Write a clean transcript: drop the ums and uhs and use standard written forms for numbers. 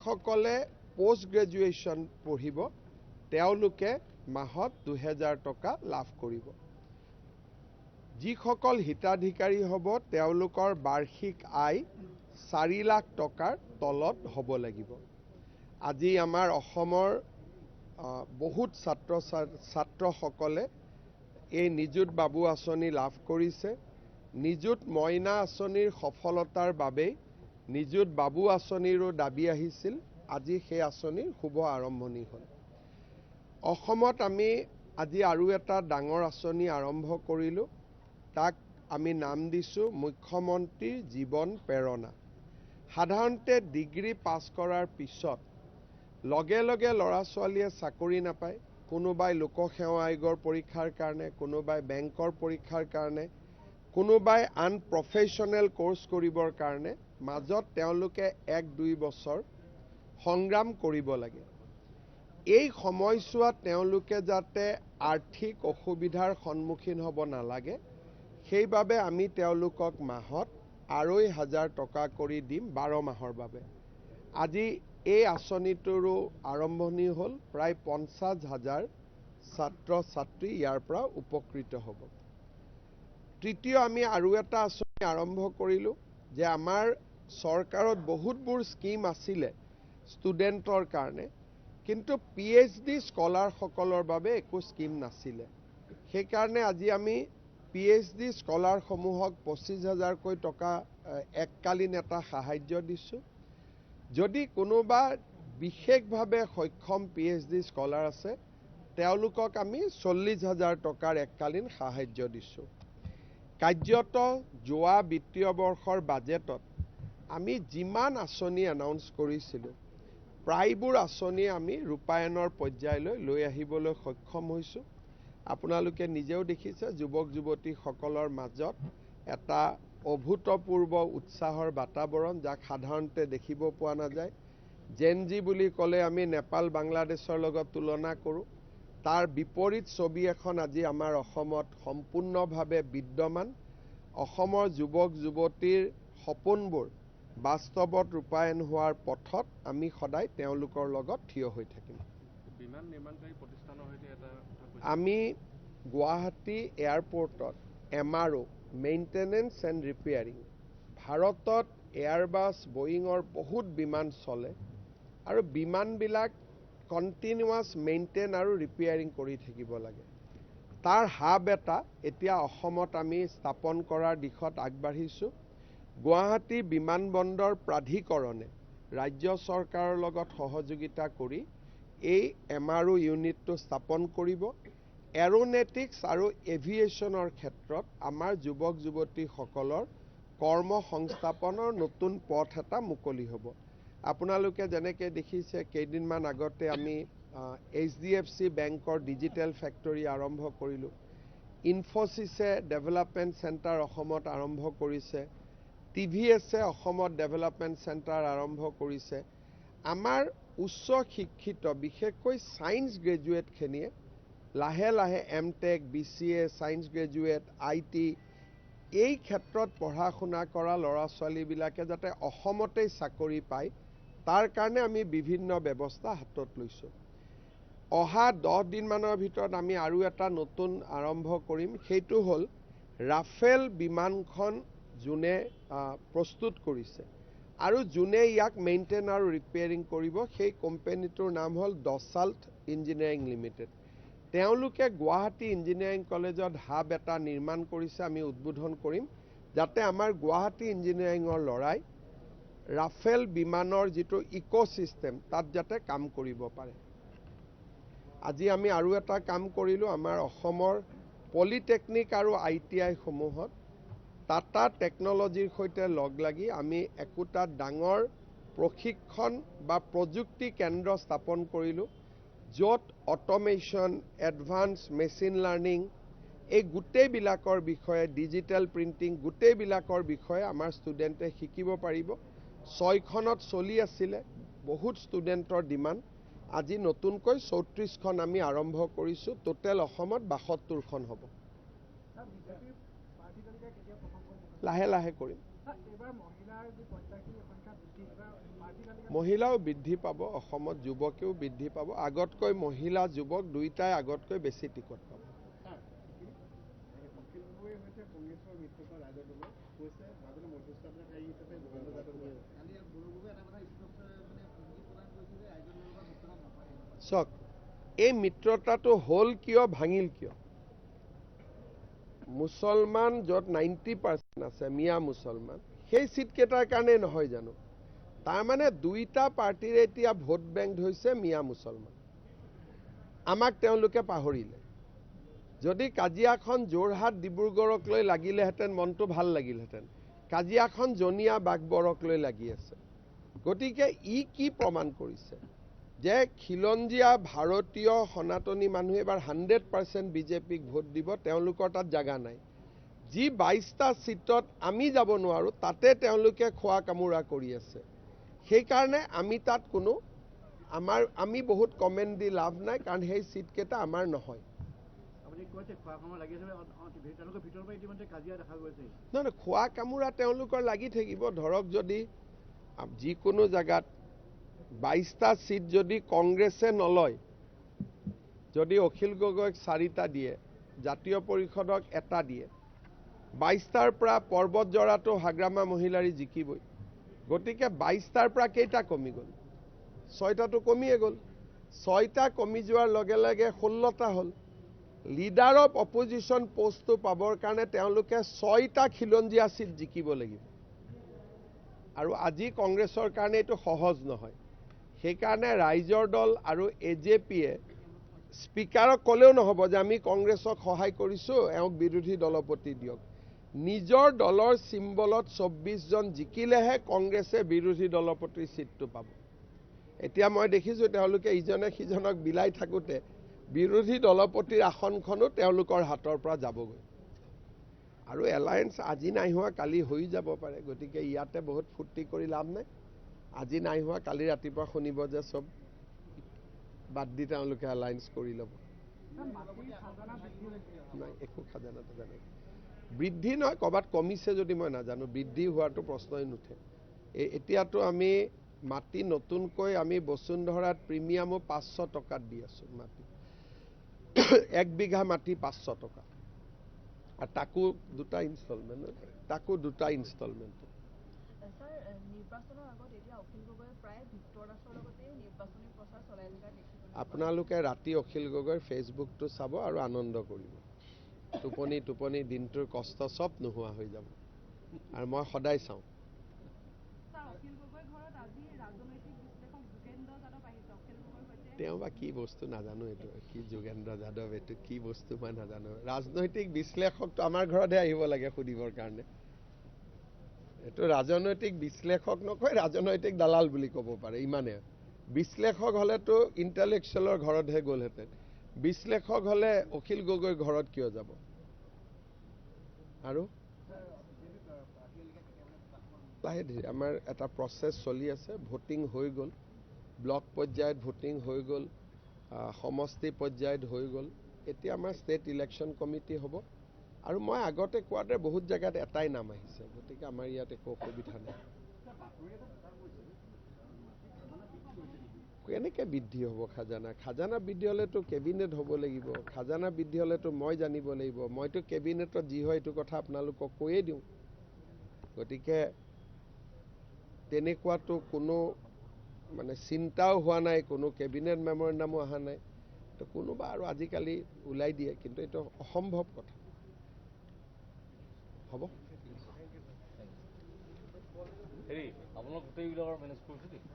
যিসকলে post graduation পঢ়িব তেওঁলোকে মাহত 2000 টকা লাভ কৰিব। যিসকল হিতাধিকাৰী হ'ব তেওঁলোকৰ বাৰ্ষিক আয় 4 লাখ টকাৰ তলত হ'ব লাগিব। আজি আমাৰ অসমৰ বহুত ছাত্ৰসকলে এই নিযুত বাবু আঁচনি লাভ কৰিছে। নিযুত মইনা আঁচনিৰ সফলতাৰ বাবেই নিযুত বাবু আঁচনিৰো দাবী আহিছিল। আজি সেই আঁচনিৰ শুভ আৰম্ভণি হ'ল। অসমত আমি আজি আৰু এটা ডাঙৰ আঁচনি আৰম্ভ কৰিলোঁ। তাক আমি নাম দিছোঁ মুখ্যমন্ত্ৰীৰ জীৱন প্ৰেৰণা। সাধাৰণতে ডিগ্ৰী পাছ কৰাৰ পিছত লগে লগে ল'ৰা ছোৱালীয়ে চাকৰি নাপায়। কোনোবাই লোকসেৱা আয়োগৰ পৰীক্ষাৰ কাৰণে, কোনোবাই বেংকৰ পৰীক্ষাৰ কাৰণে, কোনোবাই আনপ্ৰফেশ্যনেল কোৰ্চ কৰিবৰ কাৰণে মাজত তেওঁলোকে 1-2 বছৰ সংগ্ৰাম কৰিব লাগে। এই সময়ছোৱাত তেওঁলোকে যাতে আৰ্থিক অসুবিধাৰ সন্মুখীন হ'ব নালাগে সেইবাবে আমি তেওঁলোকক মাহত 2500 টকা কৰি দিম 12 মাহৰ বাবে। আজি এই আঁচনিটোৰো আৰম্ভণি হ'ল। প্ৰায় 50,000 ছাত্ৰ ছাত্ৰী ইয়াৰ পৰা উপকৃত হ'ব। তৃতীয় আমি আৰু এটা আঁচনি আৰম্ভ কৰিলোঁ যে আমাৰ চৰকাৰত বহুতবোৰ স্কিম আছিলে ষ্টুডেণ্টৰ কাৰণে, কিন্তু PhD স্কলাৰসকলৰ বাবে একো স্কিম নাছিলে। সেইকাৰণে আজি আমি PhD স্কলাৰসমূহক 25,000কৈ টকা এককালীন এটা সাহায্য দিছোঁ। যদি কোনোবা বিশেষভাৱে সক্ষম PhD স্কলাৰ আছে তেওঁলোকক আমি 40,000 টকাৰ এককালীন সাহায্য দিছোঁ। কাৰ্যত যোৱা বিত্তীয় বৰ্ষৰ বাজেটত আমি যিমান আঁচনি এনাউন্স কৰিছিলোঁ প্ৰায়বোৰ আঁচনি আমি ৰূপায়ণৰ পৰ্যায়লৈ লৈ আহিবলৈ সক্ষম হৈছোঁ। আপোনালোকে নিজেও দেখিছে যুৱক যুৱতীসকলৰ মাজত এটা অভূতপূৰ্ব উৎসাহৰ বাতাবৰণ, যাক সাধাৰণতে দেখিব পোৱা নাযায়। জেনজি বুলি ক'লে আমি নেপাল বাংলাদেশৰ লগত তুলনা কৰোঁ। তাৰ বিপৰীত ছবি এখন আজি আমাৰ অসমত সম্পূৰ্ণভাৱে বিদ্যমান। অসমৰ যুৱক যুৱতীৰ সপোনবোৰ বাস্তৱত ৰূপায়ণ হোৱাৰ পথত আমি সদায় তেওঁলোকৰ লগত থিয় হৈ থাকিম। বিমান নিৰ্মাণকাৰী প্ৰতিষ্ঠানৰ সৈতে এটা আমি গুৱাহাটী এয়াৰপৰ্টত MRO মেইনটেনেন্স এণ্ড ৰিপেয়াৰিং, ভাৰতত এয়াৰবাছ বয়িঙৰ বহুত বিমান চলে আৰু বিমানবিলাক কণ্টিনিউৱাছ মেইনটেইন আৰু ৰিপেয়াৰিং কৰি থাকিব লাগে। তাৰ হাব এটা এতিয়া অসমত আমি স্থাপন কৰাৰ দিশত আগবাঢ়িছোঁ। গুৱাহাটী বিমানবন্দৰ প্ৰাধিকৰণে ৰাজ্য চৰকাৰৰ লগত সহযোগিতা কৰি এই MRO ইউনিটটো স্থাপন কৰিব। এৰোনেটিক্স আৰু এভিয়েশ্যনৰ ক্ষেত্ৰত আমাৰ যুৱক যুৱতীসকলৰ কৰ্ম সংস্থাপনৰ নতুন পথ এটা মুকলি হ'ব। আপোনালোকে যেনেকৈ দেখিছে কেইদিনমান আগতে আমি HDFC বেংকৰ ডিজিটেল ফেক্টৰী আৰম্ভ কৰিলোঁ। ইনফোচিছে ডেভেলপমেণ্ট চেণ্টাৰ অসমত আৰম্ভ কৰিছে। TVSে অসমত ডেভেলপমেণ্ট চেণ্টাৰ আৰম্ভ কৰিছে। আমাৰ উচ্চ শিক্ষিত বিশেষকৈ ছায়েন্স গ্ৰেজুৱেটখিনিয়ে লাহে লাহে MTech, BCA, science graduate, IT এই ক্ষেত্ৰত পঢ়া শুনা কৰা ল'ৰা ছোৱালীবিলাকে যাতে অসমতেই চাকৰি পায় তাৰ কাৰণে আমি বিভিন্ন ব্যৱস্থা হাতত লৈছোঁ। অহা 10 দিনমানৰ ভিতৰত আমি আৰু এটা নতুন আৰম্ভ কৰিম। সেইটো হ'ল ৰাফেল বিমানখন যোনে প্ৰস্তুত কৰিছে আৰু যোনে ইয়াক মেইনটেইন আৰু ৰিপেয়াৰিং কৰিব সেই কোম্পানীটোৰ নাম হ'ল দছাল্ট ইঞ্জিনিয়াৰিং লিমিটেড। তেওঁলোকে গুৱাহাটী ইঞ্জিনিয়াৰিং কলেজত হাব এটা নিৰ্মাণ কৰিছে, আমি উদ্বোধন কৰিম, যাতে আমাৰ গুৱাহাটী ইঞ্জিনিয়াৰিঙৰ ল'ৰাই ৰাফেল বিমানৰ যিটো ইক'ছিষ্টেম তাত যাতে কাম কৰিব পাৰে। আজি আমি আৰু এটা কাম কৰিলোঁ। আমাৰ অসমৰ পলিটেকনিক আৰু ITI সমূহত টাটা টেকনলজিৰ সৈতে লগ লাগি আমি একোটা ডাঙৰ প্ৰশিক্ষণ বা প্ৰযুক্তি কেন্দ্ৰ স্থাপন কৰিলোঁ, য'ত অট'মেশ্যন, এডভান্স মেচিন লাৰ্ণিং এই গোটেইবিলাকৰ বিষয়ে, ডিজিটেল প্ৰিণ্টিং গোটেইবিলাকৰ বিষয়ে আমাৰ ষ্টুডেণ্টে শিকিব পাৰিব। 6খনত চলি আছিলে, বহুত ষ্টুডেণ্টৰ ডিমাণ্ড। আজি নতুনকৈ 34খন আমি আৰম্ভ কৰিছোঁ। টোটেল অসমত 72খন হ'ব। লাহে লাহে কৰিম। মহিলাও বৃদ্ধি পাব, অসমত যুৱকেও বৃদ্ধি পাব। আগতকৈ মহিলা যুৱক দুইটাই আগতকৈ বেছি টিকট পাব। চাওক, এই মিত্ৰতাটো হ'ল কিয়, ভাঙিল কিয়? মুছলমান য'ত 90% আছে মিয়া মুছলমান, সেই চিটকেইটাৰ কাৰণে নহয় জানো? তাৰমানে দুইটা পাৰ্টিৰ এতিয়া ভোট বেংক হৈছে মিয়া মুছলমান। আমাক তেওঁলোকে পাহৰিলে। যদি কাজিয়াখন যোৰহাট ডিব্ৰুগড়ক লৈ লাগিলেহেঁতেন মনটো ভাল লাগিলহেঁতেন। কাজিয়াখন জনীয়া বাঘবৰক লৈ লাগি আছে। গতিকে ই কি প্ৰমাণ কৰিছে যে খিলঞ্জীয়া ভাৰতীয় সনাতনী মানুহে এবাৰ 100% বিজেপিক ভোট দিব, তেওঁলোকৰ তাত জাগা নাই। যি 22টা চিটত আমি যাব নোৱাৰোঁ তাতে তেওঁলোকে খোৱা কামোৰা কৰি আছে। সেইকাৰণে আমি তাত কোনো আমি বহুত কমেণ্ট দি লাভ নাই, কাৰণ সেই চিটকেইটা আমাৰ নহয়। নহয়, খোৱা কামোৰা তেওঁলোকৰ লাগি থাকিব। ধৰক যদি যিকোনো জেগাত 22টা চিট যদি কংগ্ৰেছে নলয়, যদি অখিল গগৈক 4টা দিয়ে, জাতীয় পৰিষদক 1টা দিয়ে, 22টাৰ পৰা পৰ্বতজৰাটো হাগ্ৰামা মহিলাৰী জিকিবই। গতিকে 22টাৰ পৰা কেইটা কমি গ'ল? 6টাটো কমিয়ে গ'ল। 6টা কমি যোৱাৰ লগে লগে 16টা হ'ল। লিডাৰ অফ অপজিশ্যন পোষ্টটো পাবৰ কাৰণে তেওঁলোকে 6টা খিলঞ্জীয়া চিট জিকিব লাগিব। আৰু আজি কংগ্ৰেছৰ কাৰণে এইটো সহজ নহয়। সেইকাৰণে ৰাইজৰ দল আৰু AJPয়ে স্পীকাৰক ক'লেও নহ'ব যে আমি কংগ্ৰেছক সহায় কৰিছোঁ, এওঁক বিৰোধী দলপতি দিয়ক। নিজৰ দলৰ চিম্বলত 24 জন জিকিলেহে কংগ্ৰেছে বিৰোধী দলপতিৰ চিটটো পাব। এতিয়া মই দেখিছোঁ তেওঁলোকে ইজনে সিজনক বিলাই থাকোঁতে বিৰোধী দলপতিৰ আসনখনো তেওঁলোকৰ হাতৰ পৰা যাবগৈ। আৰু এলায়েন্স আজি নাই হোৱা কালি হৈ যাব পাৰে। গতিকে ইয়াতে বহুত ফূৰ্তি কৰি লাভ নাই। আজি নাই হোৱা কালি ৰাতিপুৱা শুনিব যে চব বাদ দি তেওঁলোকে এলায়েন্স কৰি ল'ব। নাই, একো খাজানা তাজানা বৃদ্ধি নহয়, ক'ৰবাত কমিছে যদি মই নাজানো। বৃদ্ধি হোৱাটো প্ৰশ্নই নুঠে। এতিয়াতো আমি মাটি নতুনকৈ আমি বসুন্ধৰাত প্ৰিমিয়ামো 500 টকাত দি আছোঁ মাটি। 1 বিঘা মাটি 500 টকা, আৰু তাকো 2টা ইনষ্টলমেণ্ট। আপোনালোকে ৰাতি অখিল গগৈৰ ফেচবুকটো চাব আৰু আনন্দ কৰিব। টোপনি দিনটোৰ কষ্ট চব নোহোৱা হৈ যাব। আৰু মই সদায় চাওঁ। তেওঁ বা কি বস্তু নাজানো, এইটো কি যোগেন্দ্ৰ যাদৱ, এইটো কি বস্তু মই নাজানো। ৰাজনৈতিক বিশ্লেষকটো আমাৰ ঘৰতহে আহিব লাগে সুধিবৰ কাৰণে। এইটো ৰাজনৈতিক বিশ্লেষক নকয়, ৰাজনৈতিক দালাল বুলি ক'ব পাৰে, ইমানে। বিশ্লেষক হ'লেতো ইণ্টেলেকচুৱেলৰ ঘৰতহে গ'লহেঁতেন। বিশ্লেষক হ'লে অখিল গগৈৰ ঘৰত কিয় যাব? আৰু লাহে ধীৰে আমাৰ এটা প্ৰচেছ চলি আছে। ভোটিং হৈ গ'ল, ব্লক পৰ্যায়ত ভোটিং হৈ গ'ল, সমষ্টি পৰ্যায়ত হৈ গ'ল। এতিয়া আমাৰ ষ্টেট ইলেকশ্যন কমিটি হ'ব। আৰু মই আগতে কোৱাতে বহুত জেগাত এটাই নাম আহিছে। গতিকে আমাৰ ইয়াত একো অসুবিধা নাই। কেনেকৈ বৃদ্ধি হ'ব খাজানা? খাজানা বৃদ্ধি হ'লেতো কেবিনেট হ'ব লাগিব। খাজানা বৃদ্ধি হ'লেতো মই জানিব লাগিব। মইতো কেবিনেটত যি হয় এইটো কথা আপোনালোকক কৈয়ে দিওঁ। গতিকে তেনেকুৱাতো কোনো চিন্তাও হোৱা নাই, কোনো কেবিনেট মেমৰেণ্ডামো অহা নাই। তো কোনোবা আৰু আজিকালি ওলাই দিয়ে, কিন্তু এইটো অসম্ভৱ কথা। হ'ব। হেৰি আপোনালোক গোটেইবিলাকৰ মেনেজ কৰিছে নেকি?